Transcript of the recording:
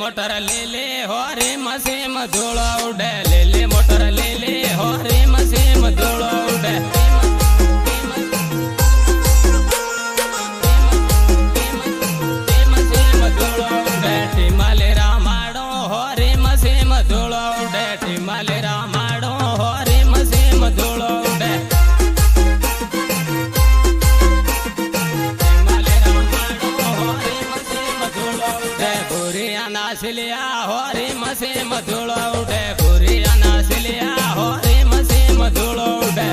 motor ले ले हो रे मसे मधुला उड़े ले ले मोटर ले ले हो रे मसे मधुला उड़े टिमाले रामाड़ो हो रे मसे मधुला उड़े टिमाले रामाड़ो हो रे मसे मधुला उड़े टिमाले रामाड़ो हो रे मसे मधुला उड़े बुरिया नासलिया हो रे मसे मधुला उड़े बुरिया नासलिया हो रे मसे मधुला उड़े